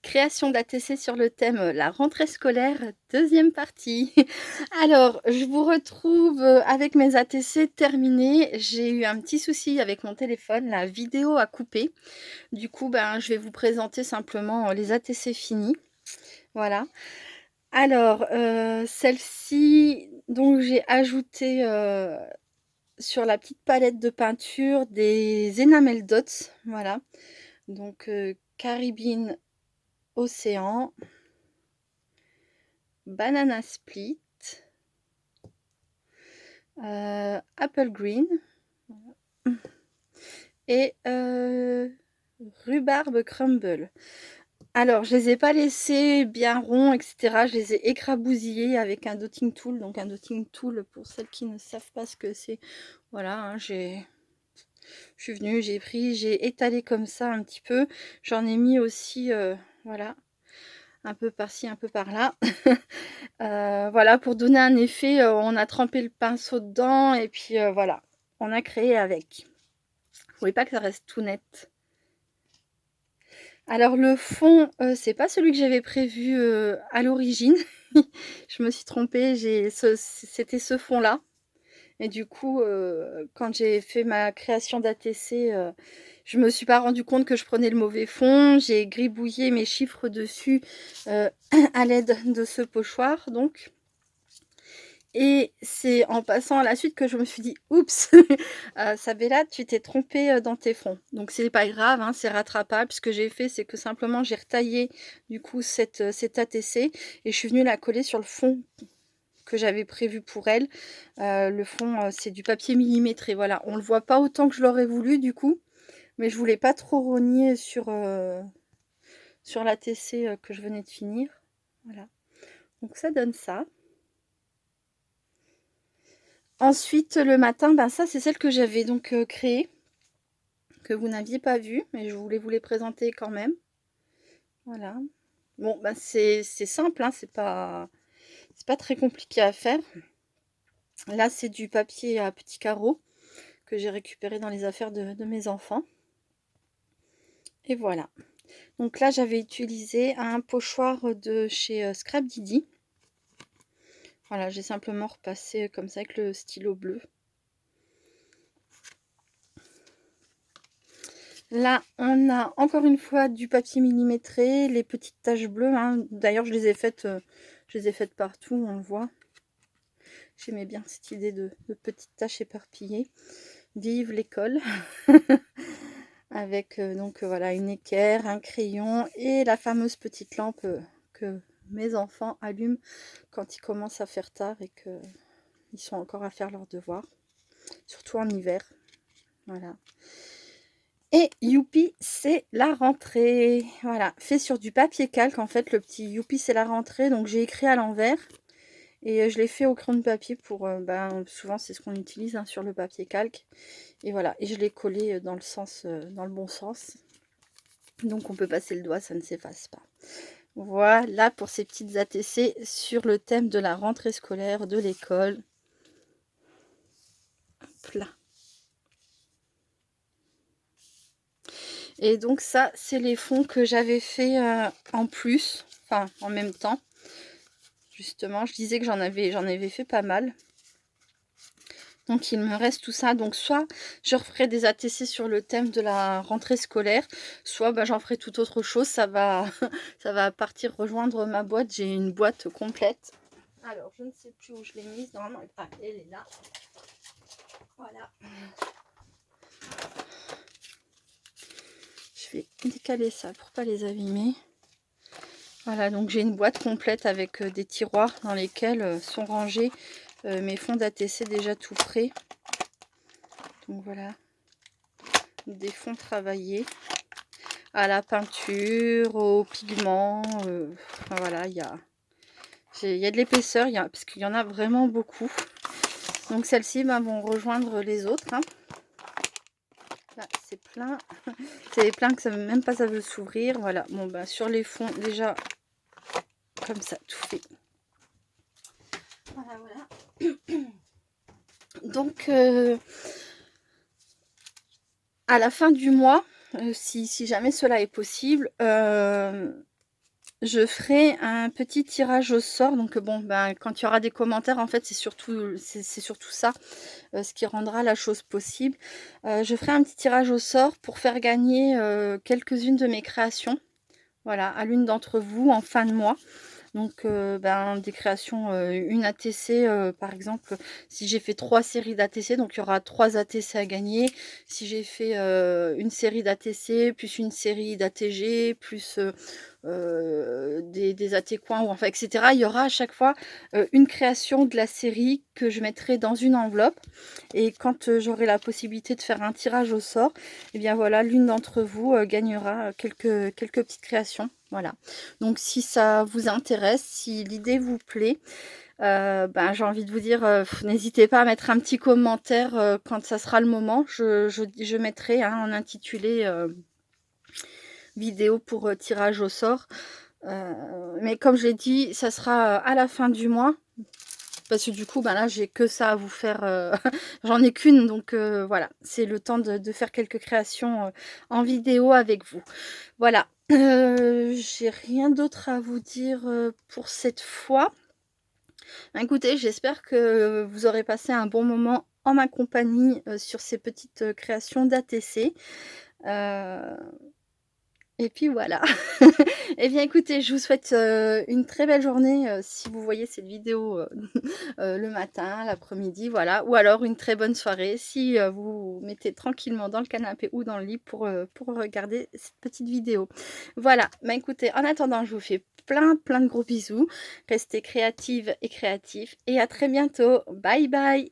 Création d'ATC sur le thème la rentrée scolaire, deuxième partie. Alors, je vous retrouve avec mes ATC terminés. J'ai eu un petit souci avec mon téléphone, la vidéo a coupé. Du coup, je vais vous présenter simplement les ATC finis. Voilà. Alors, celle-ci, donc j'ai ajouté sur la petite palette de peinture des enamel dots. Voilà. Donc, Caribbean Océan, Banana Split, Apple Green et Rhubarbe Crumble. Alors, je les ai pas laissés bien ronds, etc. Je les ai écrabousillés avec un dotting tool. Donc, un dotting tool, pour celles qui ne savent pas ce que c'est, voilà, hein, je suis venue, j'ai pris, j'ai étalé comme ça un petit peu. J'en ai mis aussi, voilà, un peu par-ci, un peu par-là. Voilà, pour donner un effet, on a trempé le pinceau dedans et puis voilà, on a créé avec. Je voulais pas que ça reste tout net. Alors le fond, c'est pas celui que j'avais prévu à l'origine. Je me suis trompée, c'était ce fond-là. Et du coup, quand j'ai fait ma création d'ATC, je me suis pas rendu compte que je prenais le mauvais fond. J'ai gribouillé mes chiffres dessus à l'aide de ce pochoir, donc. Et c'est en passant à la suite que je me suis dit oups, Sabella, tu t'es trompée dans tes fonds. Donc c'est pas grave, hein, c'est rattrapable. Ce que j'ai fait, c'est que simplement j'ai retaillé du coup cette ATC et je suis venue la coller sur le fond que j'avais prévu pour elle. Le fond, c'est du papier millimétré. Voilà, on le voit pas autant que je l'aurais voulu du coup, mais je voulais pas trop rogner sur l'ATC que je venais de finir. Voilà, donc ça donne ça. Ensuite, le matin, ça c'est celle que j'avais donc créée, que vous n'aviez pas vue, mais je voulais vous les présenter quand même. Voilà. Bon, c'est simple, hein, c'est pas très compliqué à faire. Là, c'est du papier à petits carreaux que j'ai récupéré dans les affaires de mes enfants. Et voilà. Donc là, j'avais utilisé un pochoir de chez Scrap Didi. Voilà, j'ai simplement repassé comme ça avec le stylo bleu. Là, on a encore une fois du papier millimétré, les petites taches bleues. Hein. D'ailleurs, je les ai faites partout, on le voit. J'aimais bien cette idée de petites taches éparpillées. Vive l'école. Avec donc voilà une équerre, un crayon et la fameuse petite lampe que mes enfants allument quand ils commencent à faire tard et qu'ils sont encore à faire leurs devoirs. Surtout en hiver. Voilà. Et youpi, c'est la rentrée. Voilà, fait sur du papier calque. En fait, le petit youpi, c'est la rentrée. Donc, j'ai écrit à l'envers. Et je l'ai fait au crayon de papier pour... souvent, c'est ce qu'on utilise hein, sur le papier calque. Et voilà, et je l'ai collé dans le bon sens. Donc, on peut passer le doigt, ça ne s'efface pas. Voilà pour ces petites ATC sur le thème de la rentrée scolaire de l'école. Hop là. Et donc ça, c'est les fonds que j'avais fait en plus, enfin en même temps. Justement, je disais que j'en avais fait pas mal. Donc il me reste tout ça. Donc soit je referai des ATC sur le thème de la rentrée scolaire, soit j'en ferai tout autre chose. Ça va, ça va partir rejoindre ma boîte. J'ai une boîte complète. Alors je ne sais plus où je l'ai mise. Normalement, elle est là. Voilà. Je vais décaler ça pour pas les abîmer. Voilà, donc j'ai une boîte complète avec des tiroirs dans lesquels sont rangés mes fonds d'ATC déjà tout prêts. Donc voilà, des fonds travaillés à la peinture, au pigment. Enfin voilà, il y a de l'épaisseur, parce qu'il y en a vraiment beaucoup. Donc celles-ci vont rejoindre les autres. Hein. Là, c'est plein. C'est plein que même pas ça veut s'ouvrir. Voilà, bon sur les fonds déjà comme ça, tout fait. Voilà, voilà. Donc, à la fin du mois, si jamais cela est possible, je ferai un petit tirage au sort donc bon, ben, quand il y aura des commentaires, en fait, c'est surtout ça, ce qui rendra la chose possible. Je ferai un petit tirage au sort pour faire gagner, quelques-unes de mes créations, voilà, à l'une d'entre vous en fin de mois. Donc, ben, des créations, une ATC, par exemple, si j'ai fait 3 séries d'ATC, donc il y aura 3 ATC à gagner. Si j'ai fait, une série d'ATC, plus une série d'ATG, plus, des AT coins ou enfin et cetera, il y aura à chaque fois, une création de la série que je mettrai dans une enveloppe et quand, j'aurai la possibilité de faire un tirage au sort et bien voilà, l'une d'entre vous, gagnera, quelques petites créations, voilà. Donc si ça vous intéresse, si l'idée vous plaît, ben, j'ai envie de vous dire, n'hésitez pas à mettre un petit commentaire, quand ça sera le moment. Je mettrai, hein, en intitulé, vidéo pour, tirage au sort. Mais comme je l'ai dit, ça sera, à la fin du mois. Parce que du coup, ben là, j'ai que ça à vous faire, j'en ai qu'une donc voilà, c'est le temps de faire quelques créations, en vidéo avec vous. Voilà, j'ai rien d'autre à vous dire, pour cette fois. Ben, écoutez, j'espère que vous aurez passé un bon moment en ma compagnie, sur ces petites, créations d'ATC. Heu et puis voilà. Eh bien écoutez, je vous souhaite, une très belle journée, si vous voyez cette vidéo, le matin, l'après-midi, voilà. Ou alors une très bonne soirée si, vous vous mettez tranquillement dans le canapé ou dans le lit pour regarder cette petite vidéo. Voilà, bah, écoutez, en attendant, je vous fais plein de gros bisous. Restez créatives et créatifs et à très bientôt. Bye bye.